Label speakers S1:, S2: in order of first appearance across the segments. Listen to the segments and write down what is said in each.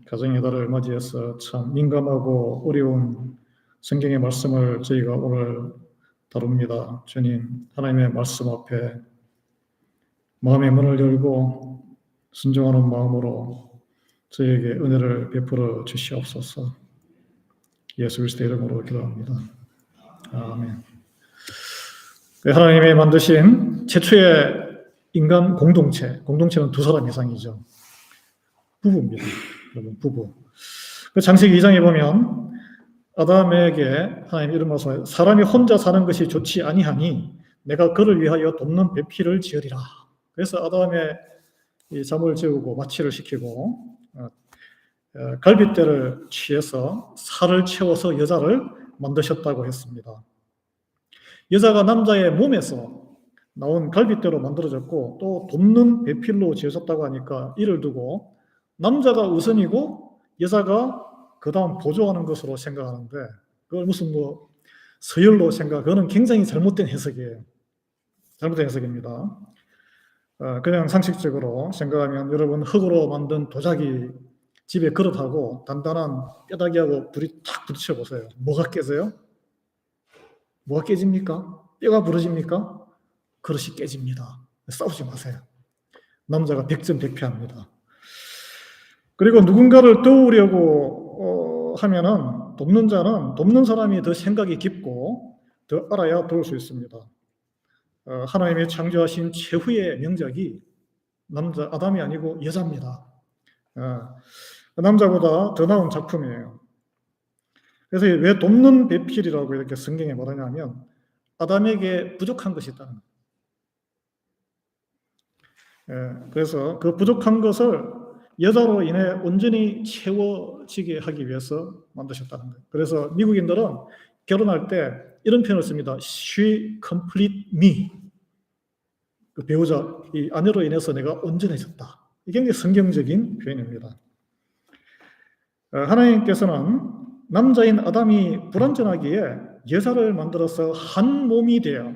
S1: 가정의 달을 맞이해서 참 민감하고 어려운 성경의 말씀을 저희가 오늘 다룹니다. 주님, 하나님의 말씀 앞에 마음의 문을 열고 순종하는 마음으로 저에게 은혜를 베풀어 주시옵소서. 예수 그리스도의 이름으로 기도합니다. 아멘. 하나님이 만드신 최초의 인간 공동체는 두 사람 이상이죠. 부부입니다. 여러분, 부부. 창세기 2장에 보면 아담에게 하나님 이름하셔서 사람이 혼자 사는 것이 좋지 아니하니 내가 그를 위하여 돕는 배필을 지으리라. 그래서 아담의 잠을 재우고 마취를 시키고 갈빗대를 취해서 살을 채워서 여자를 만드셨다고 했습니다. 여자가 남자의 몸에서 나온 갈빗대로 만들어졌고 또 돕는 배필로 지어졌다고 하니까 이를 두고 남자가 우선이고 여자가 그 다음 보조하는 것으로 생각하는데 그걸 무슨 서열로 그거는 굉장히 잘못된 해석이에요. 잘못된 해석입니다. 그냥 상식적으로 생각하면 여러분 흙으로 만든 도자기 집에 그릇하고 단단한 뼈다귀하고 불이 탁 부딪혀 보세요. 뭐가 깨져요? 뭐가 깨집니까? 뼈가 부러집니까? 그릇이 깨집니다. 싸우지 마세요. 남자가 100점 100패합니다. 그리고 누군가를 도우려고 하면은 돕는 자는 돕는 사람이 더 생각이 깊고 더 알아야 도울 수 있습니다. 하나님이 창조하신 최후의 명작이 아담이 아니고 여자입니다. 남자보다 더 나은 작품이에요. 그래서 왜 돕는 배필이라고 이렇게 성경에 말하냐면 아담에게 부족한 것이 있다는 거예요. 그래서 그 부족한 것을 여자로 인해 온전히 채워지게 하기 위해서 만드셨다는 거예요. 그래서 미국인들은 결혼할 때 이런 표현을 씁니다. She complete me. 그 배우자, 이 아내로 인해서 내가 온전해졌다. 이게 굉장히 성경적인 표현입니다. 하나님께서는 남자인 아담이 불완전하기에 여자를 만들어서 한 몸이 되어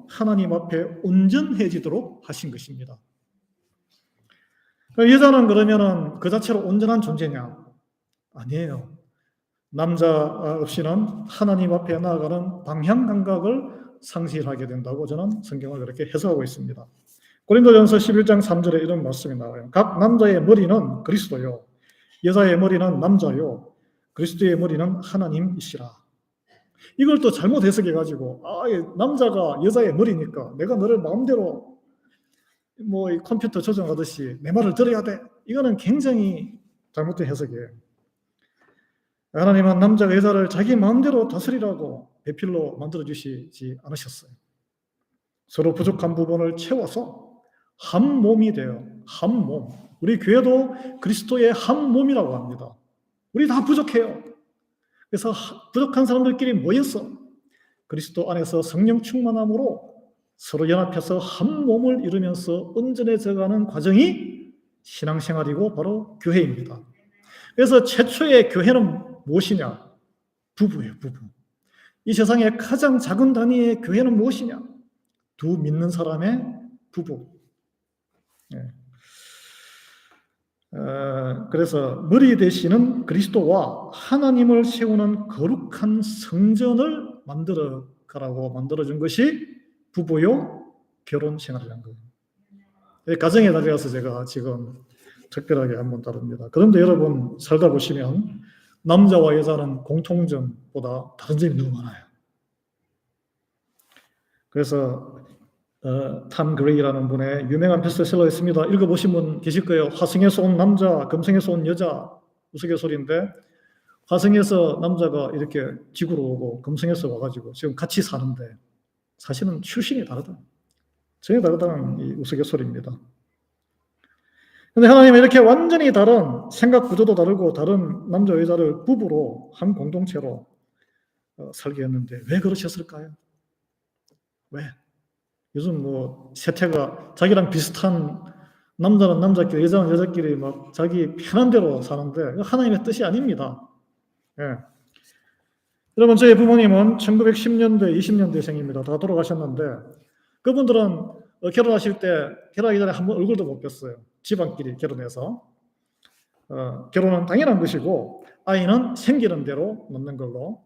S1: 하나님 앞에 온전해지도록 하신 것입니다. 여자는 그러면은 그 자체로 온전한 존재냐? 아니에요. 남자 없이는 하나님 앞에 나아가는 방향 감각을 상실하게 된다고 저는 성경을 그렇게 해석하고 있습니다. 고린도전서 11장 3절에 이런 말씀이 나와요. 각 남자의 머리는 그리스도요, 여자의 머리는 남자요, 그리스도의 머리는 하나님이시라. 이걸 또 잘못 해석해가지고 남자가 여자의 머리니까 내가 너를 마음대로 컴퓨터 조정하듯이 내 말을 들어야 돼. 이거는 굉장히 잘못된 해석이에요. 하나님은 남자가 여자를 자기 마음대로 다스리라고 배필로 만들어주시지 않으셨어요. 서로 부족한 부분을 채워서 한 몸이 되어 한 몸. 우리 교회도 그리스도의 한 몸이라고 합니다. 우리 다 부족해요. 그래서 부족한 사람들끼리 모여서 그리스도 안에서 성령 충만함으로 서로 연합해서 한 몸을 이루면서 온전해져가는 과정이 신앙생활이고 바로 교회입니다. 그래서 최초의 교회는 무엇이냐? 부부예요, 부부. 이 세상의 가장 작은 단위의 교회는 무엇이냐? 두 믿는 사람의 부부. 그래서 머리 되시는 그리스도와 하나님을 세우는 거룩한 성전을 만들어 가라고 만들어준 것이 부부요 결혼 생활이라는 거예요. 가정에 다녀가서 제가 지금 특별하게 한번 다룹니다. 그런데 여러분 살다 보시면 남자와 여자는 공통점보다 다른 점이 너무 많아요. 그래서 탐 그레이라는 분의 유명한 베스트셀러 있습니다. 읽어보신 분 계실 거예요. 화성에서 온 남자, 금성에서 온 여자, 우스갯소리인데 화성에서 남자가 이렇게 지구로 오고 금성에서 와가지고 지금 같이 사는데 사실은 출신이 다르다. 전혀 다르다는 이 우스갯소리입니다. 그런데 하나님은 이렇게 완전히 다른 생각 구조도 다르고 다른 남자 여자를 부부로 한 공동체로 살게 했는데 왜 그러셨을까요? 왜? 요즘 세태가 자기랑 비슷한 남자는 남자끼리 여자는 여자끼리 막 자기 편한 대로 사는데 하나님의 뜻이 아닙니다. 예. 여러분 저희 부모님은 1910년대 20년대생입니다. 다 돌아가셨는데 그분들은 결혼하실 때 결혼하기 전에 한 번 얼굴도 못 뵀어요. 집안끼리 결혼해서 결혼은 당연한 것이고 아이는 생기는 대로 낳는 걸로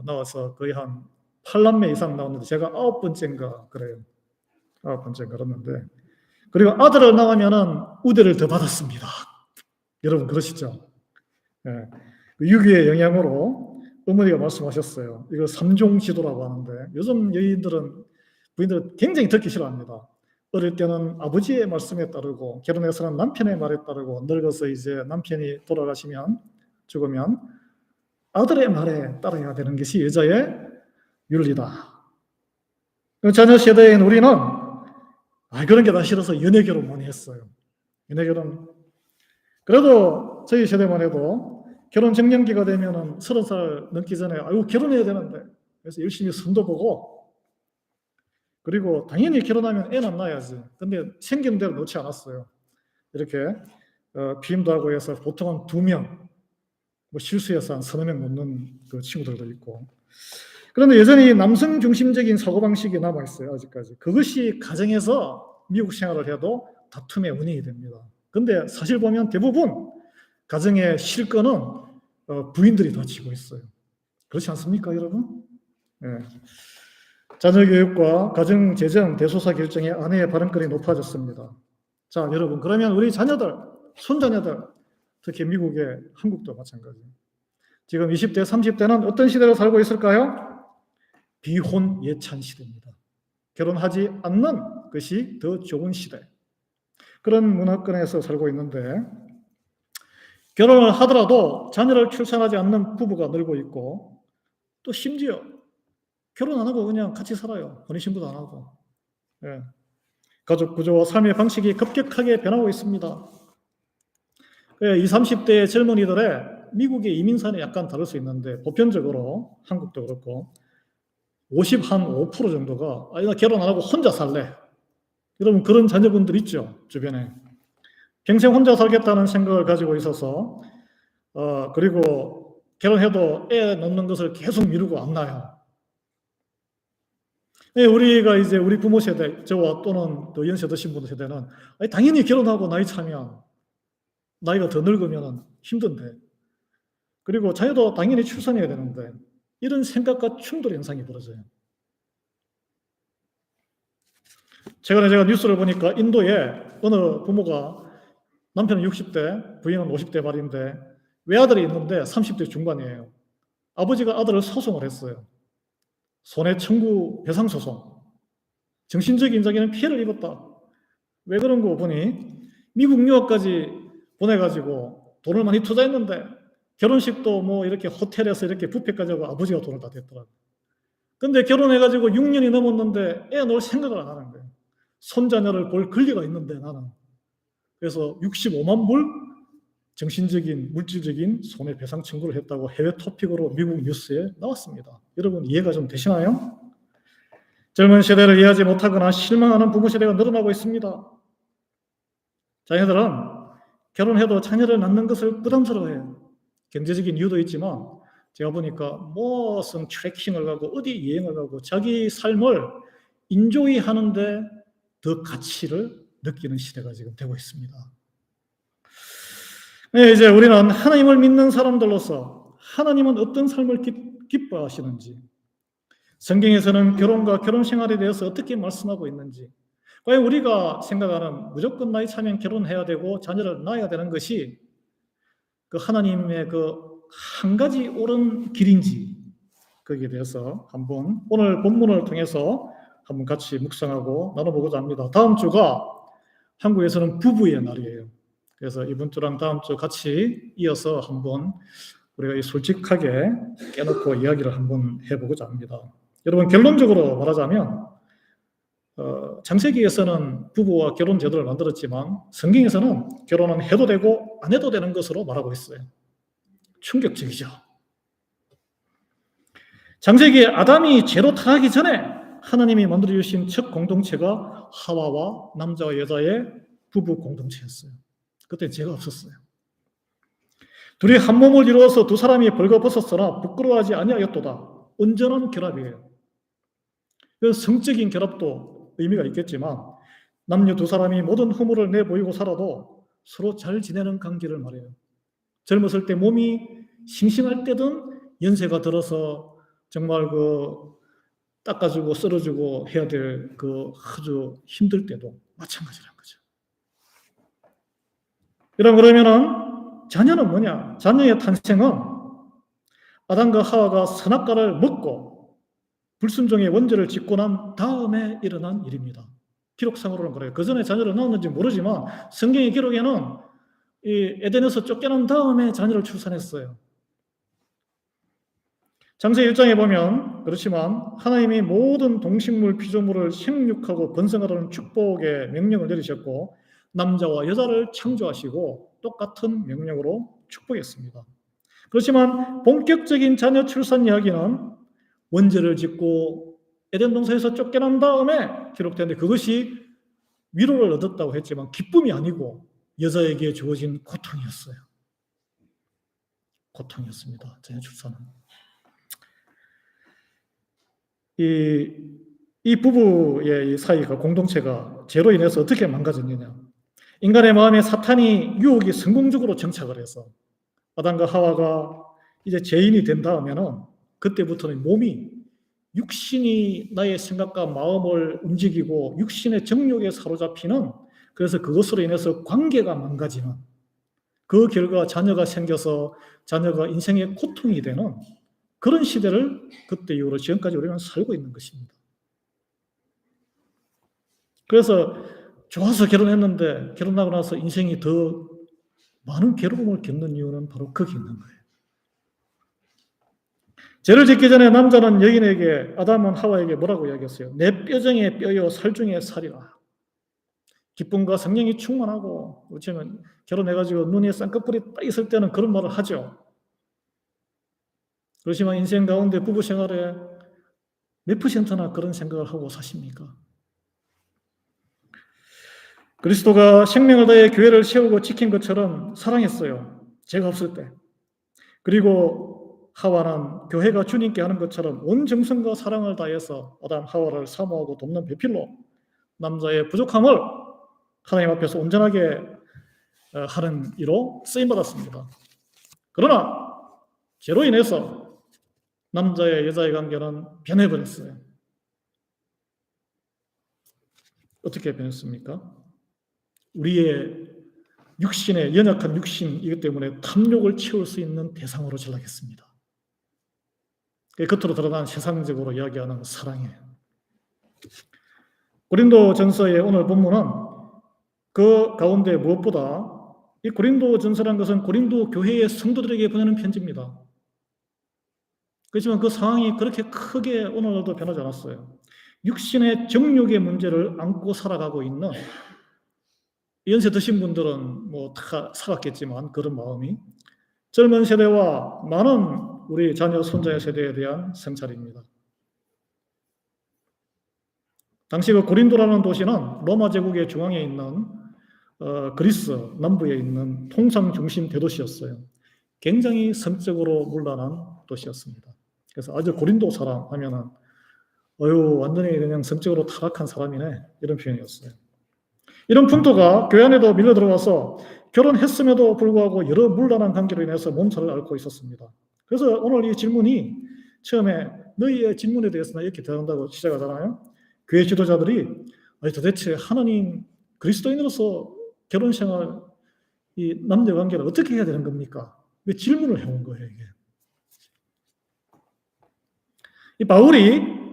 S1: 나와서 거의 한 8남매 이상 나왔는데 제가 9번째인가 그래요. 9번째인가 그랬는데 그리고 아들을 낳으면은 우대를 더 받았습니다. 여러분 그러시죠? 예. 유기의 영향으로 어머니가 말씀하셨어요. 이거 3종 지도라고 하는데 요즘 부인들은 굉장히 듣기 싫어합니다. 어릴 때는 아버지의 말씀에 따르고 결혼해서는 남편의 말에 따르고 늙어서 이제 남편이 돌아가시면 죽으면 아들의 말에 따라야 되는 것이 여자의 윤리다. 자녀 세대인 우리는 그런 게 다 싫어서 연애 결혼 많이 했어요. 연애 결혼. 그래도 저희 세대만 해도 결혼 정년기가 되면은 30살 넘기 전에 결혼해야 되는데 그래서 열심히 선도 보고 그리고 당연히 결혼하면 애는 낳아야지. 근데 생기는 대로 놓지 않았어요. 이렇게 피임도 하고 해서 보통은 2명, 뭐 실수해서 한 3명 놓는 그 친구들도 있고. 그런데 여전히 남성 중심적인 사고방식이 남아있어요. 아직까지. 그것이 가정에서 미국 생활을 해도 다툼의 원인이 됩니다. 근데 사실 보면 대부분 가정의 실권은 부인들이 다 쥐고 있어요. 그렇지 않습니까, 여러분? 네. 자녀 교육과 가정 재정 대소사 결정에 아내의 발언권이 높아졌습니다. 자, 여러분, 그러면 우리 자녀들, 손자녀들, 특히 미국의 한국도 마찬가지. 지금 20대, 30대는 어떤 시대를 살고 있을까요? 비혼 예찬 시대입니다. 결혼하지 않는 것이 더 좋은 시대. 그런 문화권에서 살고 있는데 결혼을 하더라도 자녀를 출산하지 않는 부부가 늘고 있고 또 심지어 결혼 안 하고 그냥 같이 살아요. 혼인신고도 안 하고. 예. 가족 구조와 삶의 방식이 급격하게 변하고 있습니다. 20, 30대의 젊은이들의 미국의 이민사는 약간 다를 수 있는데 보편적으로 한국도 그렇고 5% 정도가 나 결혼 안 하고 혼자 살래. 여러분 그런 자녀분들 있죠? 주변에. 평생 혼자 살겠다는 생각을 가지고 있어서 그리고 결혼해도 애 낳는 것을 계속 미루고 안 낳아요. 우리가 이제 우리 부모 세대, 저와 또는 더 연세 드신 분들 세대는 당연히 결혼하고 나이 차면 나이가 더 늙으면 힘든데 그리고 자녀도 당연히 출산해야 되는데 이런 생각과 충돌 현상이 벌어져요. 최근에 제가 뉴스를 보니까 인도에 어느 부모가 남편은 60대, 부인은 50대 말인데 외아들이 있는데 30대 중반이에요. 아버지가 아들을 소송을 했어요. 손해청구 배상소송. 정신적인 자기는 피해를 입었다. 왜 그런 거 보니 미국 유학까지 보내가지고 돈을 많이 투자했는데 결혼식도 뭐 이렇게 호텔에서 이렇게 뷔페까지 하고 아버지가 돈을 다 댔더라고요. 근데 결혼해가지고 6년이 넘었는데 애 놓을 생각을 안 하는 거예요. 손자녀를 볼 권리가 있는데 나는. 그래서 65만 불 정신적인, 물질적인 손해배상 청구를 했다고 해외 토픽으로 미국 뉴스에 나왔습니다. 여러분 이해가 좀 되시나요? 젊은 세대를 이해하지 못하거나 실망하는 부모 세대가 늘어나고 있습니다. 자녀들은 결혼해도 자녀를 낳는 것을 부담스러워해요. 경제적인 이유도 있지만 제가 보니까 무슨 트레킹을 가고 어디 여행을 가고 자기 삶을 인조이 하는데 더 가치를 느끼는 시대가 지금 되고 있습니다. 이제 우리는 하나님을 믿는 사람들로서 하나님은 어떤 삶을 기뻐하시는지, 성경에서는 결혼과 결혼 생활에 대해서 어떻게 말씀하고 있는지, 과연 우리가 생각하는 무조건 나이 차면 결혼해야 되고 자녀를 낳아야 되는 것이 그 하나님의 그 한 가지 옳은 길인지 거기에 대해서 한번 오늘 본문을 통해서 한번 같이 묵상하고 나눠보고자 합니다. 다음 주가 한국에서는 부부의 날이에요. 그래서 이번 주랑 다음 주 같이 이어서 한번 우리가 솔직하게 깨놓고 이야기를 한번 해보고자 합니다. 여러분 결론적으로 말하자면 창세기에서는 부부와 결혼 제도를 만들었지만 성경에서는 결혼은 해도 되고 안 해도 되는 것으로 말하고 있어요. 충격적이죠. 창세기에 아담이 죄로 타락하기 전에 하나님이 만들어주신 첫 공동체가 하와와 남자와 여자의 부부 공동체였어요. 그때 죄가 없었어요. 둘이 한 몸을 이루어서 두 사람이 벌거벗었으나 부끄러워하지 아니하였도다. 온전한 결합이에요. 그 성적인 결합도 의미가 있겠지만 남녀 두 사람이 모든 허물을 내보이고 살아도 서로 잘 지내는 관계를 말해요. 젊었을 때 몸이 싱싱할 때든 연세가 들어서 정말 닦아주고 썰어주고 해야 될 아주 힘들 때도 마찬가지라는 거죠. 그러면은 자녀는 뭐냐? 자녀의 탄생은 아담과 하와가 선악과를 먹고 불순종의 원죄를 짓고 난 다음에 일어난 일입니다. 기록상으로는 그래요. 그 전에 자녀를 낳았는지 모르지만 성경의 기록에는 이 에덴에서 쫓겨난 다음에 자녀를 출산했어요. 창세기 1장에 보면 그렇지만 하나님이 모든 동식물 피조물을 생육하고 번성하라는 축복의 명령을 내리셨고 남자와 여자를 창조하시고 똑같은 명령으로 축복했습니다. 그렇지만 본격적인 자녀 출산 이야기는 원죄를 짓고 에덴 동산에서 쫓겨난 다음에 기록되는데 그것이 위로를 얻었다고 했지만 기쁨이 아니고 여자에게 주어진 고통이었어요. 고통이었습니다. 자녀 출산은. 이 부부의 사이가 공동체가 죄로 인해서 어떻게 망가졌느냐. 인간의 마음에 사탄이 유혹이 성공적으로 정착을 해서 아담과 하와가 이제 죄인이 된 다음에는 그때부터는 몸이 육신이 나의 생각과 마음을 움직이고 육신의 정욕에 사로잡히는 그래서 그것으로 인해서 관계가 망가지는 그 결과 자녀가 생겨서 자녀가 인생의 고통이 되는 그런 시대를 그때 이후로 지금까지 우리는 살고 있는 것입니다. 그래서 좋아서 결혼했는데 결혼하고 나서 인생이 더 많은 괴로움을 겪는 이유는 바로 거기 있는 거예요. 죄를 짓기 전에 남자는 여인에게 아담은 하와에게 뭐라고 이야기했어요? 내 뼈 중에 뼈요 살 중에 살이라. 기쁨과 성령이 충만하고 어쩌면 결혼해가지고 눈에 쌍꺼풀이 딱 있을 때는 그런 말을 하죠. 그렇지만 인생 가운데 부부 생활에 몇 %나 그런 생각을 하고 사십니까? 그리스도가 생명을 다해 교회를 세우고 지킨 것처럼 사랑했어요. 죄가 없을 때. 그리고 하와는 교회가 주님께 하는 것처럼 온 정성과 사랑을 다해서 아담 하와를 사모하고 돕는 배필로 남자의 부족함을 하나님 앞에서 온전하게 하는 이로 쓰임받았습니다. 그러나 죄로 인해서 남자의 여자의 관계는 변해버렸어요. 어떻게 변했습니까? 우리의 육신의 연약한 육신 이것 때문에 탐욕을 채울 수 있는 대상으로 전락했습니다. 겉으로 드러난 세상적으로 이야기하는 사랑이에요. 고린도전서의 오늘 본문은 그 가운데 무엇보다 이 고린도전서라는 것은 고린도 교회의 성도들에게 보내는 편지입니다. 그렇지만 그 상황이 그렇게 크게 오늘도 변하지 않았어요. 육신의 정욕의 문제를 안고 살아가고 있는 연세 드신 분들은 다 살았겠지만 그런 마음이 젊은 세대와 많은 우리 자녀 손자의 세대에 대한 성찰입니다. 당시 그 고린도라는 도시는 로마 제국의 중앙에 있는 그리스 남부에 있는 통상 중심 대도시였어요. 굉장히 성적으로 문란한 도시였습니다. 그래서 아주 고린도 사람 하면은 완전히 그냥 성적으로 타락한 사람이네 이런 표현이었어요. 이런 풍토가 교회 안에도 밀려 들어와서 결혼했음에도 불구하고 여러 문란한 관계로 인해서 몸살을 앓고 있었습니다. 그래서 오늘 이 질문이 처음에 너희의 질문에 대해서 이렇게 대답한다고 시작하잖아요. 교회 지도자들이 도대체 하나님 그리스도인으로서 결혼 생활 이 남녀 관계를 어떻게 해야 되는 겁니까? 왜 질문을 해온 거예요 이게? 이 바울이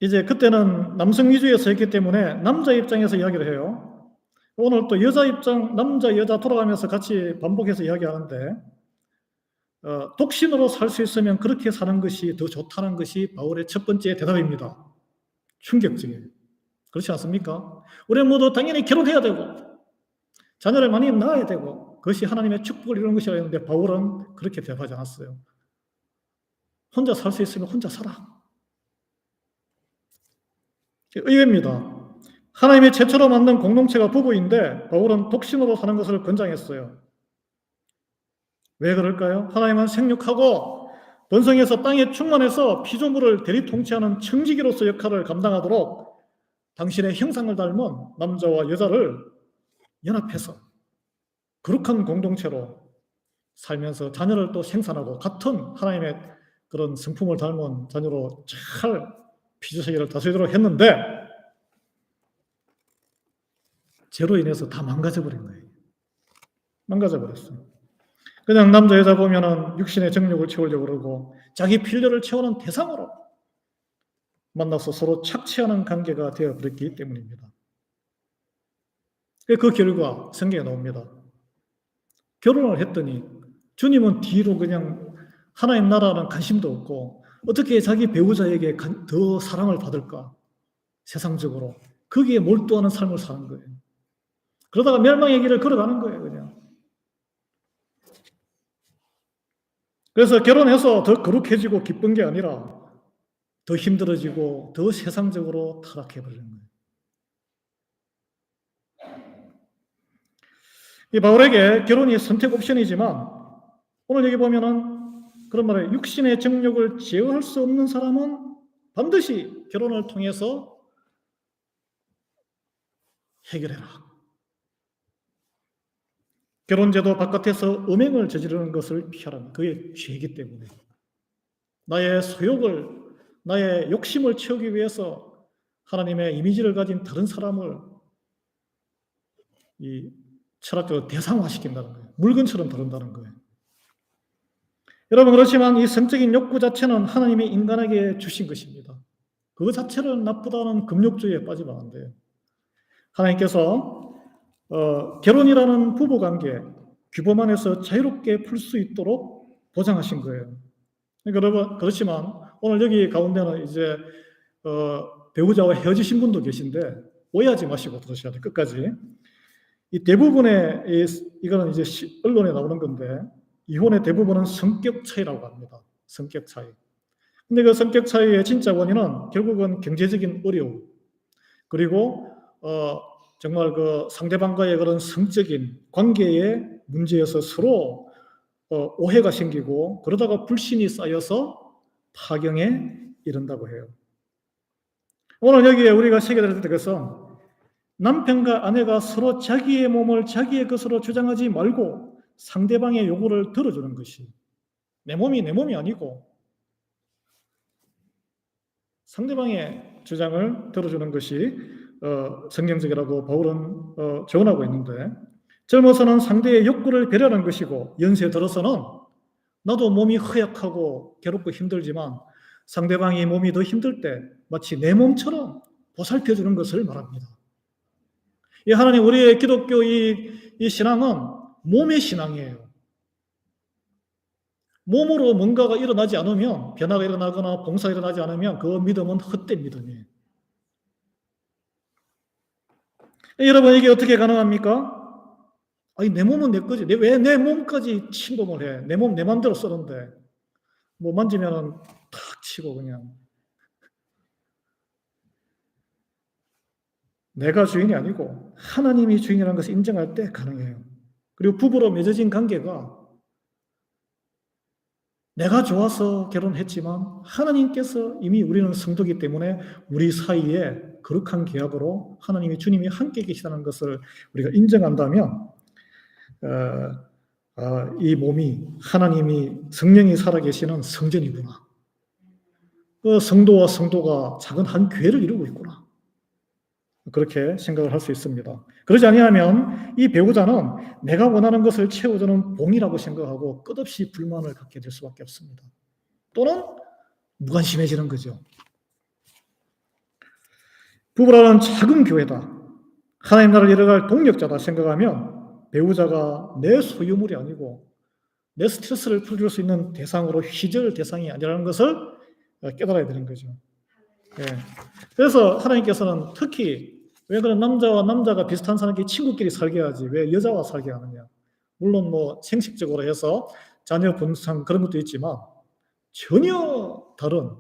S1: 이제 그때는 남성 위주의 서였기 때문에 남자 입장에서 이야기를 해요. 오늘 또 여자 입장, 남자, 여자 돌아가면서 같이 반복해서 이야기하는데 독신으로 살 수 있으면 그렇게 사는 것이 더 좋다는 것이 바울의 첫 번째 대답입니다. 충격적이에요. 그렇지 않습니까? 우리 모두 당연히 결혼해야 되고 자녀를 많이 낳아야 되고 그것이 하나님의 축복을 이루는 것이라 했는데 바울은 그렇게 대답하지 않았어요. 혼자 살 수 있으면 혼자 살아. 의외입니다. 하나님의 최초로 만든 공동체가 부부인데 바울은 독신으로 사는 것을 권장했어요. 왜 그럴까요? 하나님은 생육하고 번성해서 땅에 충만해서 피조물을 대리 통치하는 청지기로서 역할을 감당하도록 당신의 형상을 닮은 남자와 여자를 연합해서 거룩한 공동체로 살면서 자녀를 또 생산하고 같은 하나님의 그런 성품을 닮은 자녀로 잘 피조세계를 다스리도록 했는데 죄로 인해서 다 망가져버린 거예요. 망가져버렸어요. 그냥 남자 여자 보면은 육신의 정욕을 채우려고 그러고 자기 필요를 채우는 대상으로 만나서 서로 착취하는 관계가 되어버렸기 때문입니다. 그 결과 성경에 나옵니다. 결혼을 했더니 주님은 뒤로 그냥 하나님 나라는 관심도 없고 어떻게 자기 배우자에게 더 사랑을 받을까? 세상적으로. 거기에 몰두하는 삶을 사는 거예요. 그러다가 멸망의 길을 걸어가는 거예요, 그냥. 그래서 결혼해서 더 거룩해지고 기쁜 게 아니라 더 힘들어지고 더 세상적으로 타락해버리는 거예요. 이 바울에게 결혼이 선택 옵션이지만 오늘 여기 보면은 그런 말에 육신의 정욕을 제어할 수 없는 사람은 반드시 결혼을 통해서 해결해라. 결혼제도 바깥에서 음행을 저지르는 것을 피하라. 그게 죄이기 때문에. 나의 소욕을, 나의 욕심을 채우기 위해서 하나님의 이미지를 가진 다른 사람을 이 철학적으로 대상화시킨다는 거예요. 물건처럼 다룬다는 거예요. 여러분, 그렇지만 이 성적인 욕구 자체는 하나님이 인간에게 주신 것입니다. 그 자체를 나쁘다는 금욕주의에 빠지면 안 돼요. 하나님께서 결혼이라는 부부관계 규범 안에서 자유롭게 풀 수 있도록 보장하신 거예요. 그러니까 여러분, 그렇지만 오늘 여기 가운데는 이제 배우자와 헤어지신 분도 계신데 오해하지 마시고 들으셔야 돼요. 끝까지. 이 대부분의 이거는 이제 언론에 나오는 건데 이혼의 대부분은 성격 차이라고 합니다. 성격 차이. 근데 그 성격 차이의 진짜 원인은 결국은 경제적인 어려움 그리고 정말 그 상대방과의 그런 성적인 관계의 문제에서 서로 오해가 생기고 그러다가 불신이 쌓여서 파경에 이른다고 해요. 오늘 여기에 우리가 새겨야 될 것은 남편과 아내가 서로 자기의 몸을 자기의 것으로 주장하지 말고 상대방의 요구를 들어주는 것이 내 몸이 아니고 상대방의 주장을 들어주는 것이 성경적이라고 바울은 조언하고 있는데 젊어서는 상대의 욕구를 배려하는 것이고 연세 들어서는 나도 몸이 허약하고 괴롭고 힘들지만 상대방의 몸이 더 힘들 때 마치 내 몸처럼 보살펴주는 것을 말합니다. 이 하나님 우리의 기독교 이 신앙은 몸의 신앙이에요. 몸으로 뭔가가 일어나지 않으면 변화가 일어나거나 봉사가 일어나지 않으면 그 믿음은 헛된 믿음이에요. 여러분 이게 어떻게 가능합니까? 아니 내 몸은 내 거지. 왜 내 몸까지 침범을 해? 내 몸 내 맘대로 쓰는데 뭐 만지면은 탁 치고 그냥 내가 주인이 아니고 하나님이 주인이라는 것을 인정할 때 가능해요. 그리고 부부로 맺어진 관계가 내가 좋아서 결혼했지만 하나님께서 이미 우리는 성도이기 때문에 우리 사이에 거룩한 계약으로 하나님이 주님이 함께 계시다는 것을 우리가 인정한다면 이 몸이 하나님이 성령이 살아계시는 성전이구나. 그 성도와 성도가 작은 한 교회를 이루고 있구나. 그렇게 생각을 할 수 있습니다. 그러지 아니하면 이 배우자는 내가 원하는 것을 채워주는 봉이라고 생각하고 끝없이 불만을 갖게 될 수밖에 없습니다. 또는 무관심해지는 거죠. 부부라는 작은 교회다. 하나님 나라를 이뤄갈 동력자다 생각하면 배우자가 내 소유물이 아니고 내 스트레스를 풀어줄 수 있는 대상으로 휘저을 대상이 아니라는 것을 깨달아야 되는 거죠. 예. 그래서 하나님께서는 특히 왜 그런 남자와 남자가 비슷한 사람끼리 친구끼리 살게 하지 왜 여자와 살게 하느냐. 물론 뭐 생식적으로 해서 자녀 분상 그런 것도 있지만 전혀 다른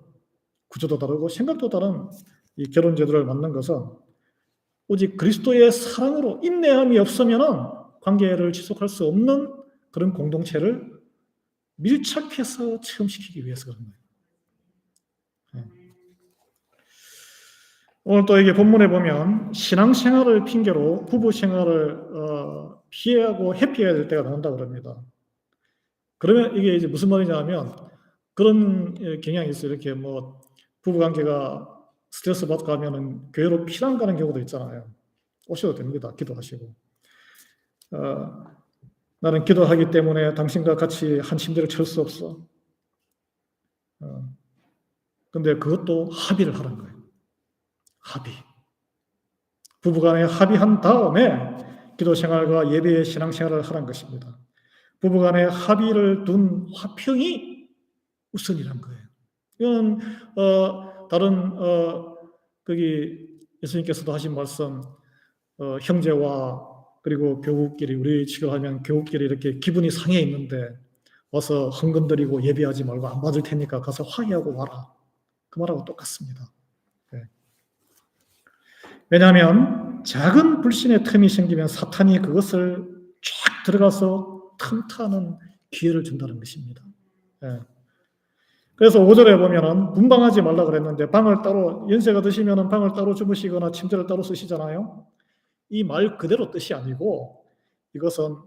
S1: 구조도 다르고 생각도 다른 이 결혼 제도를 만든 것은 오직 그리스도의 사랑으로 인내함이 없으면은 관계를 지속할 수 없는 그런 공동체를 밀착해서 체험시키기 위해서 그런 거예요. 오늘 또 이게 본문에 보면 신앙생활을 핑계로 부부 생활을 피하고 회피해야 될 때가 나온다 그럽니다. 그러면 이게 이제 무슨 말이냐 하면 그런 경향이 있어요. 이렇게 뭐 부부 관계가 스트레스 받고 하면은 교회로 피난 가는 경우도 있잖아요. 오셔도 됩니다. 기도하시고. 나는 기도하기 때문에 당신과 같이 한 침대를 칠 수 없어. 근데 그것도 합의를 하는 거예요. 합의. 부부간에 합의한 다음에 기도 생활과 예배의 신앙 생활을 하는 것입니다. 부부간에 합의를 둔 화평이 우선이란 거예요. 이건 다른 거기 예수님께서도 하신 말씀, 형제와 그리고 교우끼리, 우리 식으로 하면 교우끼리 이렇게 기분이 상해 있는데 와서 흥건드리고 예배하지 말고 안 받을 테니까 가서 화해하고 와라. 그 말하고 똑같습니다. 네. 왜냐하면 작은 불신의 틈이 생기면 사탄이 그것을 쫙 들어가서 틈타는 기회를 준다는 것입니다. 네. 그래서 5절에 보면은 분방하지 말라 그랬는데 방을 따로, 연세가 드시면은 방을 따로 주무시거나 침대를 따로 쓰시잖아요. 이 말 그대로 뜻이 아니고 이것은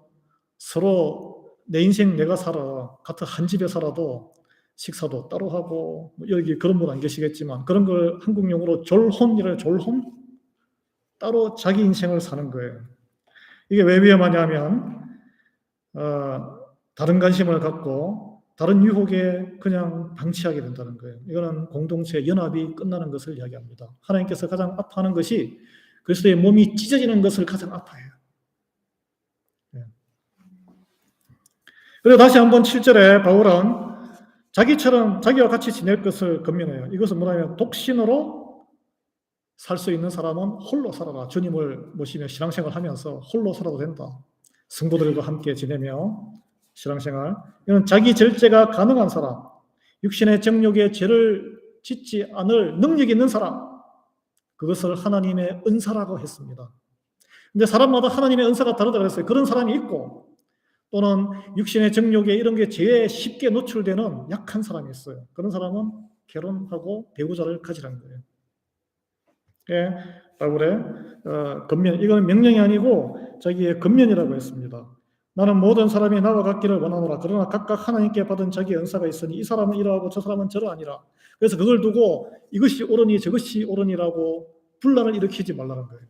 S1: 서로 내 인생 내가 살아, 같은 한 집에 살아도 식사도 따로 하고, 여기 그런 분 안 계시겠지만 그런 걸 한국용어로 졸혼이래요. 졸혼? 따로 자기 인생을 사는 거예요. 이게 왜 위험하냐면 다른 관심을 갖고 다른 유혹에 그냥 방치하게 된다는 거예요. 이거는 공동체 연합이 끝나는 것을 이야기합니다. 하나님께서 가장 아파하는 것이 그리스도의 몸이 찢어지는 것을 가장 아파해요. 그리고 다시 한번 7절에 바울은 자기와 같이 지낼 것을 권면해요. 이것은 뭐냐면 독신으로 살 수 있는 사람은 홀로 살아라. 주님을 모시며 신앙생활 하면서 홀로 살아도 된다. 성도들과 함께 지내며 신앙생활. 이건 자기 절제가 가능한 사람, 육신의 정욕에 죄를 짓지 않을 능력이 있는 사람, 그것을 하나님의 은사라고 했습니다. 근데 사람마다 하나님의 은사가 다르다고 그랬어요. 그런 사람이 있고 또는 육신의 정욕에 이런 게 죄에 쉽게 노출되는 약한 사람이 있어요. 그런 사람은 결혼하고 배우자를 가지라는 거예요. 예, 바울의 권면, 이거는 명령이 아니고 자기의 권면이라고 했습니다. 나는 모든 사람이 나와 같기를 원하노라. 그러나 각각 하나님께 받은 자기의 은사가 있으니 이 사람은 이러하고 저 사람은 저러하니라. 그래서 그걸 두고 이것이 옳으니 저것이 옳으니라고 분란을 일으키지 말라는 거예요.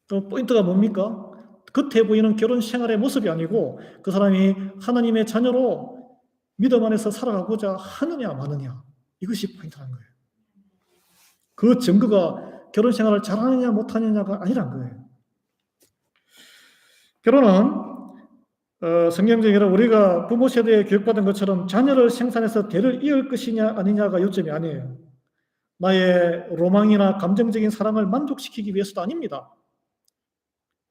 S1: 그 포인트가 뭡니까? 겉에 보이는 결혼 생활의 모습이 아니고 그 사람이 하나님의 자녀로 믿음 안에서 살아가고자 하느냐 마느냐, 이것이 포인트라는 거예요. 그 증거가 결혼 생활을 잘하느냐 못하느냐가 아니란 거예요. 결혼은 성경적으로 우리가 부모 세대에 교육받은 것처럼 자녀를 생산해서 대를 이을 것이냐 아니냐가 요점이 아니에요. 나의 로망이나 감정적인 사랑을 만족시키기 위해서도 아닙니다.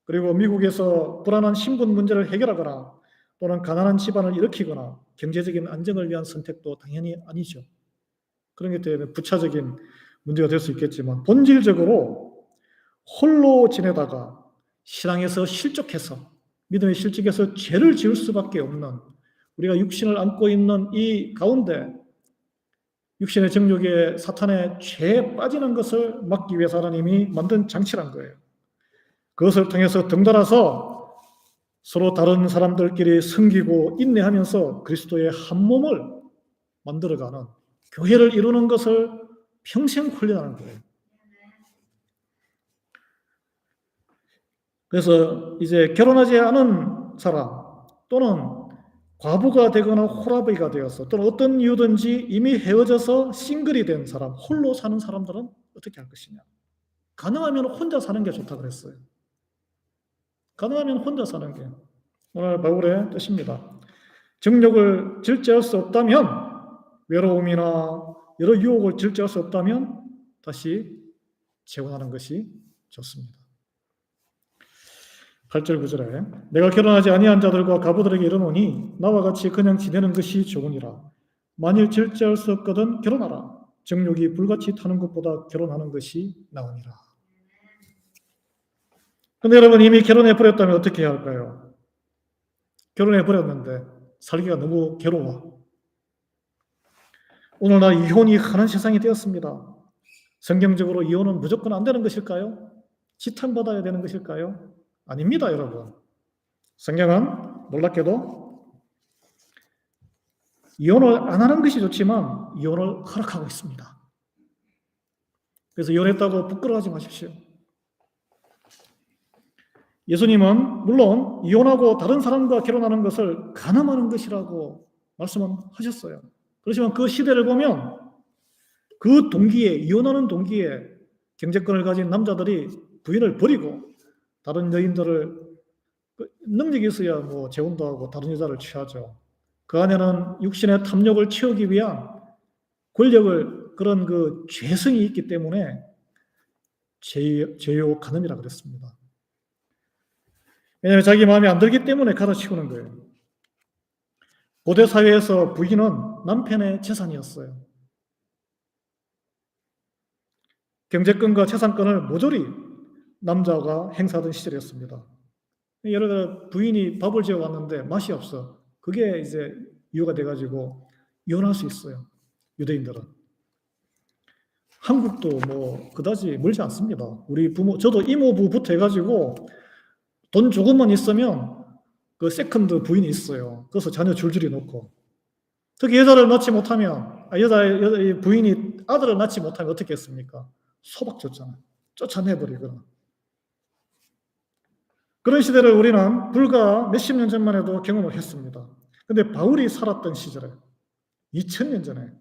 S1: 그리고 미국에서 불안한 신분 문제를 해결하거나 또는 가난한 집안을 일으키거나 경제적인 안정을 위한 선택도 당연히 아니죠. 그런 것 때문에 부차적인 문제가 될 수 있겠지만 본질적으로 홀로 지내다가 신앙에서 실족해서 믿음의 실족해서 죄를 지을 수밖에 없는, 우리가 육신을 안고 있는 이 가운데 육신의 정욕에 사탄의 죄에 빠지는 것을 막기 위해서 하나님이 만든 장치란 거예요. 그것을 통해서 덩달아서 서로 다른 사람들끼리 섬기고 인내하면서 그리스도의 한 몸을 만들어가는 교회를 이루는 것을 평생 훈련하는 거예요. 그래서 이제 결혼하지 않은 사람 또는 과부가 되거나 호라비가 되어서 또는 어떤 이유든지 이미 헤어져서 싱글이 된 사람, 홀로 사는 사람들은 어떻게 할 것이냐. 가능하면 혼자 사는 게 좋다 그랬어요. 가능하면 혼자 사는 게 오늘 바울의 뜻입니다. 정욕을 절제할 수 없다면, 외로움이나 여러 유혹을 절제할 수 없다면 다시 재혼하는 것이 좋습니다. 8절 9절에 내가 결혼하지 아니한 자들과 가부들에게 이르노니 나와 같이 그냥 지내는 것이 좋으니라. 만일 절제할 수 없거든 결혼하라. 정욕이 불같이 타는 것보다 결혼하는 것이 나으니라. 근데 여러분, 이미 결혼해 버렸다면 어떻게 해야 할까요? 결혼해 버렸는데 살기가 너무 괴로워. 오늘날 이혼이 흔한 세상이 되었습니다. 성경적으로 이혼은 무조건 안 되는 것일까요? 지탄받아야 되는 것일까요? 아닙니다, 여러분. 성경은 놀랍게도 이혼을 안 하는 것이 좋지만 이혼을 허락하고 있습니다. 그래서 이혼했다고 부끄러워하지 마십시오. 예수님은 물론 이혼하고 다른 사람과 결혼하는 것을 간음하는 것이라고 말씀은 하셨어요. 그렇지만 그 시대를 보면 그 동기에, 이혼하는 동기에 경제권을 가진 남자들이 부인을 버리고 다른 여인들을 능력이 있어야 뭐 재혼도 하고 다른 여자를 취하죠. 그 안에는 육신의 탐욕을 채우기 위한 권력을, 그런 그 죄성이 있기 때문에 죄요 간음이라 그랬습니다. 왜냐하면 자기 마음에 안 들기 때문에 갈아치우는 거예요. 고대 사회에서 부인은 남편의 재산이었어요. 경제권과 재산권을 모조리 남자가 행사하던 시절이었습니다. 예를 들어 부인이 밥을 지어 왔는데 맛이 없어. 그게 이제 이유가 돼가지고 이혼할 수 있어요. 유대인들은. 한국도 뭐 그다지 멀지 않습니다. 우리 부모, 저도 이모부부터 해가지고 돈 조금만 있으면 그 세컨드 부인이 있어요. 그래서 자녀 줄줄이 놓고. 특히 여자를 낳지 못하면, 여자 부인이 아들을 낳지 못하면 어떻게 했습니까? 소박 줬잖아요. 쫓아내버리거나. 그런 시대를 우리는 불과 몇십 년 전만 해도 경험을 했습니다. 근데 바울이 살았던 시절에 2000년 전에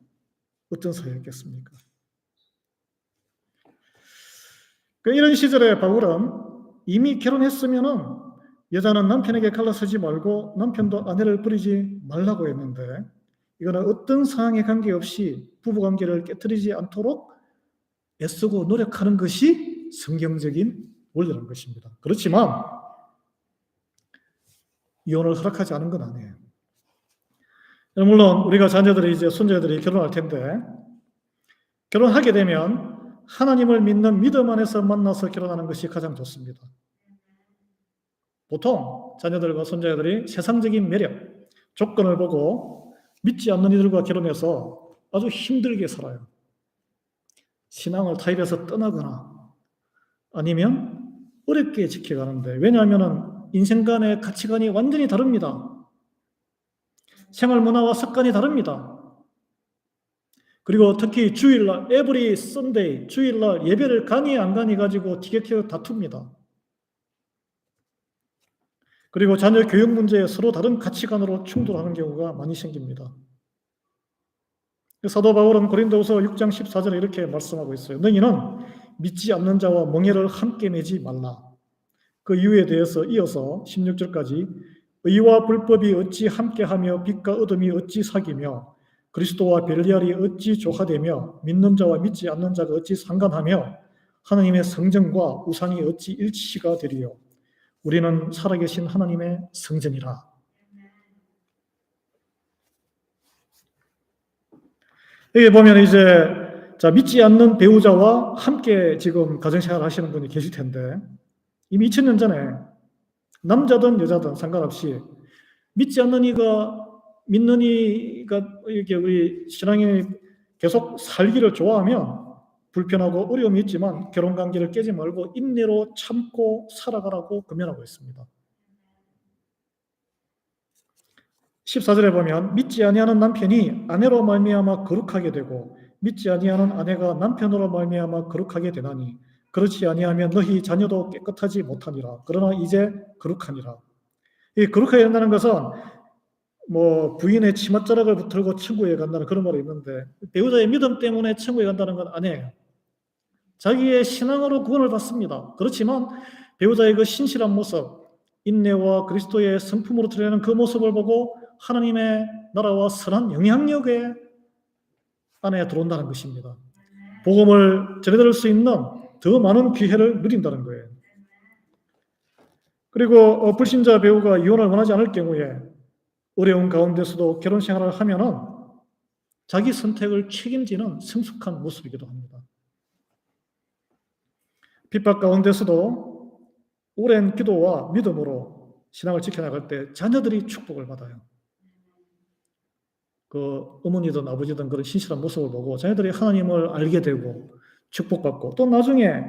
S1: 어떤 사회였겠습니까? 이런 시절에 바울은 이미 결혼했으면은 여자는 남편에게 갈라서지 말고 남편도 아내를 버리지 말라고 했는데, 이거는 어떤 상황에 관계없이 부부관계를 깨뜨리지 않도록 애쓰고 노력하는 것이 성경적인 원리라는 것입니다. 그렇지만 이혼을 허락하지 않은 건 아니에요. 물론 우리가 자녀들이, 이제 손자들이 결혼할 텐데, 결혼하게 되면 하나님을 믿는 믿음 안에서 만나서 결혼하는 것이 가장 좋습니다. 보통 자녀들과 손자들이 세상적인 매력, 조건을 보고 믿지 않는 이들과 결혼해서 아주 힘들게 살아요. 신앙을 타협해서 떠나거나 아니면 어렵게 지켜가는데, 왜냐하면 인생관의 가치관이 완전히 다릅니다. 생활 문화와 습관이 다릅니다. 그리고 특히 주일날, 에브리 선데이, 주일날 예배를 가니 안 가니 가지고 티격태격 다툽니다. 그리고 자녀 교육 문제에 서로 다른 가치관으로 충돌하는 경우가 많이 생깁니다. 사도 바울은 고린도후서 6장 14절에 이렇게 말씀하고 있어요. 너희는 믿지 않는 자와 멍에를 함께 매지 말라. 그 이유에 대해서 이어서 16절까지 의와 불법이 어찌 함께하며 빛과 어둠이 어찌 사귀며 그리스도와 벨리알이 어찌 조화되며 믿는 자와 믿지 않는 자가 어찌 상관하며 하나님의 성전과 우상이 어찌 일치가 되리요. 우리는 살아계신 하나님의 성전이라. 여기 보면 이제 믿지 않는 배우자와 함께 지금 가정생활 하시는 분이 계실 텐데, 이미 2000년 전에 남자든 여자든 상관없이 믿지 않는 이가 믿는 이가 이렇게 우리 신앙이 계속 살기를 좋아하면 불편하고 어려움이 있지만 결혼관계를 깨지 말고 인내로 참고 살아가라고 권면하고 있습니다. 14절에 보면 믿지 아니하는 남편이 아내로 말미암아 거룩하게 되고 믿지 아니하는 아내가 남편으로 말미암아 거룩하게 되나니 그렇지 아니하면 너희 자녀도 깨끗하지 못하니라. 그러나 이제 거룩하니라. 이 거룩하게 된다는 것은 뭐 부인의 치맛자락을 붙들고 천국에 간다는 그런 말이 있는데, 배우자의 믿음 때문에 천국에 간다는 건 아니에요. 자기의 신앙으로 구원을 받습니다. 그렇지만 배우자의 그 신실한 모습, 인내와 그리스도의 성품으로 드러내는 그 모습을 보고 하나님의 나라와 선한 영향력에 안에 들어온다는 것입니다. 복음을 전해드릴 수 있는 더 많은 기회를 누린다는 거예요. 그리고 불신자 배우가 이혼을 원하지 않을 경우에 어려운 가운데서도 결혼 생활을 하면은 자기 선택을 책임지는 성숙한 모습이기도 합니다. 핍박 가운데서도 오랜 기도와 믿음으로 신앙을 지켜나갈 때 자녀들이 축복을 받아요. 그 어머니든 아버지든 그런 신실한 모습을 보고 자녀들이 하나님을 알게 되고 축복받고 또 나중에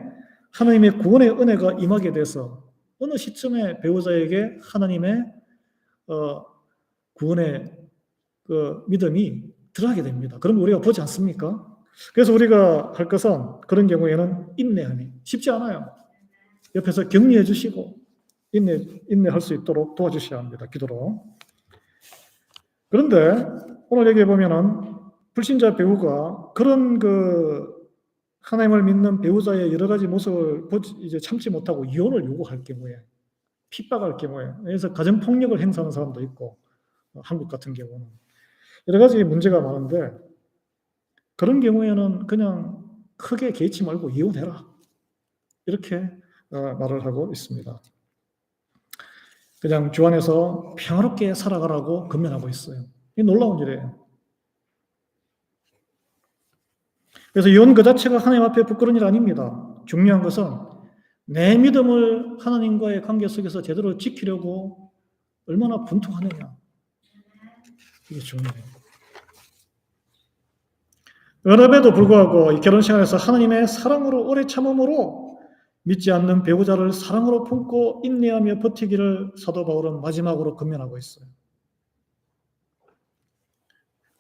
S1: 하나님의 구원의 은혜가 임하게 돼서 어느 시점에 배우자에게 하나님의 구원의 그 믿음이 들어가게 됩니다. 그럼 우리가 보지 않습니까? 그래서 우리가 할 것은 그런 경우에는 인내하니 쉽지 않아요. 옆에서 격려해 주시고 인내할 수 있도록 도와주셔야 합니다. 기도로. 그런데 오늘 여기에 보면은 불신자 배우가 그런 하나님을 믿는 배우자의 여러 가지 모습을 이제 참지 못하고 이혼을 요구할 경우에, 핍박할 경우에, 그래서 가정폭력을 행사하는 사람도 있고, 한국 같은 경우는 여러 가지 문제가 많은데, 그런 경우에는 그냥 크게 개의치 말고 이혼해라, 이렇게 말을 하고 있습니다. 그냥 주 안에서 평화롭게 살아가라고 권면하고 있어요. 이 놀라운 일이에요. 그래서 이혼 그 자체가 하나님 앞에 부끄러운 일 아닙니다. 중요한 것은 내 믿음을 하나님과의 관계 속에서 제대로 지키려고 얼마나 분투하느냐. 이게 중요해요. 그럼에도 불구하고 이 결혼 생활에서 하나님의 사랑으로 오래 참음으로 믿지 않는 배우자를 사랑으로 품고 인내하며 버티기를 사도 바울은 마지막으로 권면하고 있어요.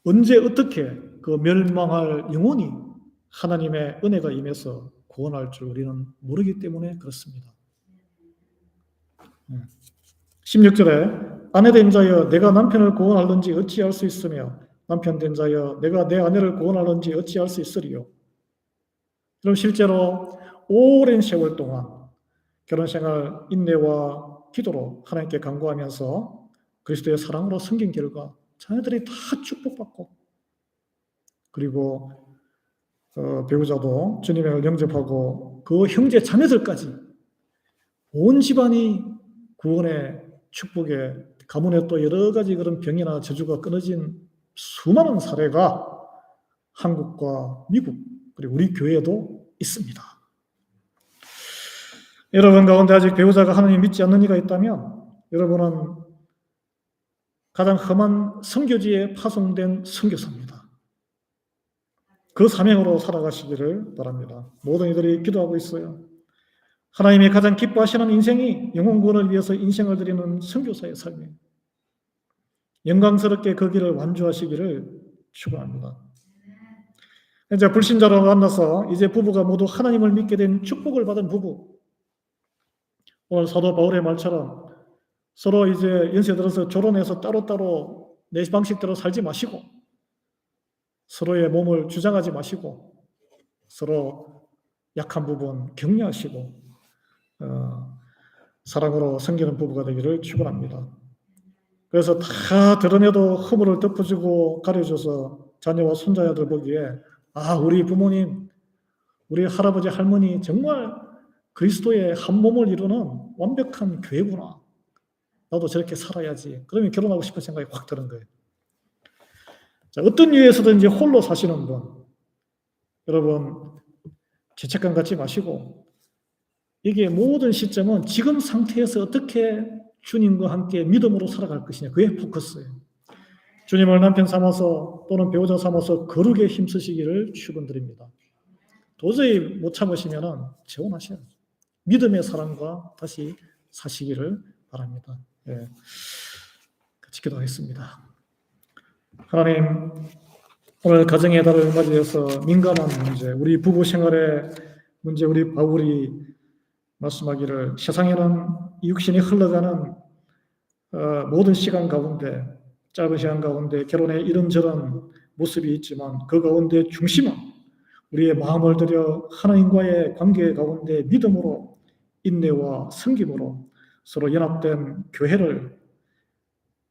S1: 언제 어떻게 그 멸망할 영혼이 하나님의 은혜가 임해서 구원할 줄 우리는 모르기 때문에 그렇습니다. 16절에 아내 된 자여 내가 남편을 구원하는지 어찌할 수 있으며 남편 된 자여 내가 내 아내를 구원하는지 어찌할 수 있으리요. 그럼 실제로 오랜 세월 동안 결혼생활 인내와 기도로 하나님께 간구하면서 그리스도의 사랑으로 섬긴 결과 자녀들이 다 축복받고 그리고 배우자도 주님을 영접하고 그 형제 자매들까지 온 집안이 구원의 축복에 가문에 또 여러 가지 그런 병이나 저주가 끊어진 수많은 사례가 한국과 미국 그리고 우리 교회에도 있습니다. 여러분 가운데 아직 배우자가 하나님 믿지 않는 이가 있다면 여러분은 가장 험한 선교지에 파송된 선교사입니다. 그 사명으로 살아가시기를 바랍니다. 모든 이들이 기도하고 있어요. 하나님이 가장 기뻐하시는 인생이 영혼 구원을 위해서 인생을 드리는 선교사의 삶이에요. 영광스럽게 그 길을 완주하시기를 축원합니다. 이제 불신자로 만나서 이제 부부가 모두 하나님을 믿게 된 축복을 받은 부부. 오늘 사도 바울의 말처럼 서로 이제 연세 들어서 결혼해서 따로따로 내 방식대로 살지 마시고 서로의 몸을 주장하지 마시고 서로 약한 부분 격려하시고 사랑으로 섬기는 부부가 되기를 축원합니다. 그래서 다 드러내도 허물을 덮어주고 가려줘서 자녀와 손자녀들 보기에 우리 부모님, 우리 할아버지 할머니 정말 그리스도의 한 몸을 이루는 완벽한 교회구나. 나도 저렇게 살아야지. 그러면 결혼하고 싶은 생각이 확 드는 거예요. 자, 어떤 이유에서든지 홀로 사시는 분, 여러분 죄책감 갖지 마시고 이게 모든 시점은 지금 상태에서 어떻게 주님과 함께 믿음으로 살아갈 것이냐, 그게 포커스예요. 주님을 남편 삼아서 또는 배우자 삼아서 거룩에 힘쓰시기를 축원드립니다. 도저히 못 참으시면 재혼하셔야 돼요. 믿음의 사랑과 다시 사시기를 바랍니다. 같이 기도하겠습니다. 하나님, 오늘 가정의 달을 맞이해서 민감한 문제, 우리 부부 생활의 문제, 우리 바울이 말씀하기를 세상에는 육신이 흘러가는 모든 시간 가운데, 짧은 시간 가운데 결혼의 이런저런 모습이 있지만 그 가운데 중심은 우리의 마음을 들여 하나님과의 관계 가운데 믿음으로 인내와 섬김으로 서로 연합된 교회를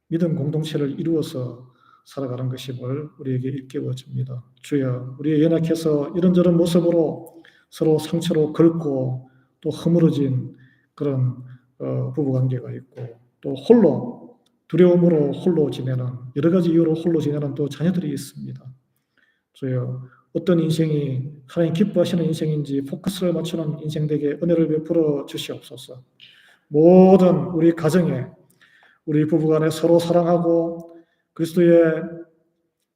S1: 믿음 공동체를 이루어서 살아가는 것임을 우리에게 일깨워 줍니다. 주여, 우리의 연약해서 이런저런 모습으로 서로 상처로 긁고 또 허물어진 그런 부부관계가 있고 또 홀로 두려움으로 홀로 지내는 여러 가지 이유로 홀로 지내는 또 자녀들이 있습니다. 주여, 어떤 인생이 하나님 기뻐하시는 인생인지 포커스를 맞추는 인생 되게 은혜를 베풀어 주시옵소서. 모든 우리 가정에 우리 부부간에 서로 사랑하고 그리스도의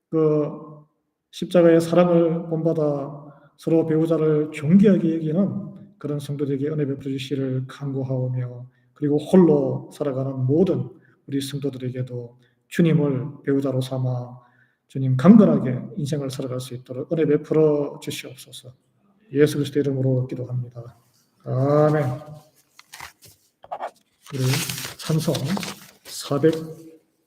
S1: 그 십자가의 사랑을 본받아 서로 배우자를 존귀하게 여기는 그런 성도들에게 은혜 베풀어 주시기를 간구하오며, 그리고 홀로 살아가는 모든 우리 성도들에게도 주님을 배우자로 삼아 주님 강건하게 인생을 살아갈 수 있도록 은혜 베풀어 주시옵소서. 예수 그리스도 이름으로 기도합니다. 아멘. 우리 찬송 400